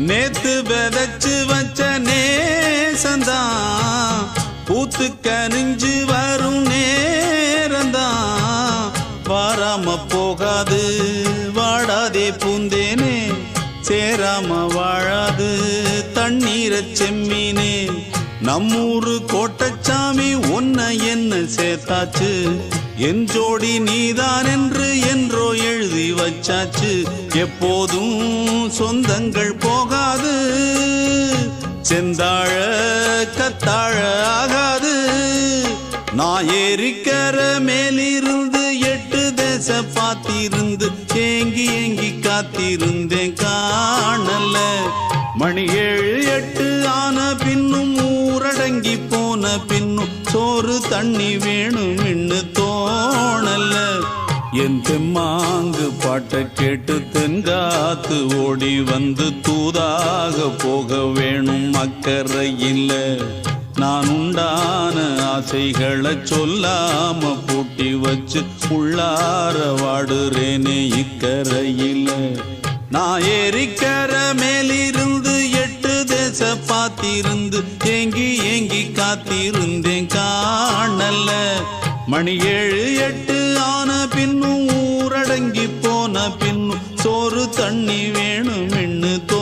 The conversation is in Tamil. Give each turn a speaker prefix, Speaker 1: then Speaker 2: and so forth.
Speaker 1: நேத்து விதைச்சு வச்ச நேசந்தான் பூத்து கனிஞ்சு வரும் நேரந்தான். வாராம போகாது வாடாதே பூந்தேனே, சேராம வாழாது தண்ணீர செம்மீனே. நம்மூரு கோட்டச்சாமி ஒன்ன என்ன சேர்த்தாச்சு, என் ஜோடி நீதான் என்று என்றோ எழுதி வச்சாச்சு. எப்போதும் சொந்தங்கள் போகாது, செந்தாழ கத்தாழ ஆகாது. நான் ஏறிக்கர மேலிருந்து 8 தேச பாத்திருந்து ஏங்கி ஏங்கி காத்திருந்தேன் காணல. மணி 7 8 ஆன பின்னும் ஊரடங்கி போன பின்னும் சோறு தண்ணி வேணும் இன்னு தோணல. என் தெம்மாங்கு பாட்டை கேட்டு தென்காத்து ஓடி வந்து தூதாக போக வேணும் அக்கறையில். நான் உண்டான ஆசைகளை சொல்லாம பூட்டி வச்சு உள்ளார வாடுறேனே இக்கரையில். நான் ஏறிக்கர மேலிருந்து 8 தேச பாத்திருந்து ஏங்கி ஏங்கி காத்திருந்தேன் காணல. மணி 7 8 ஆன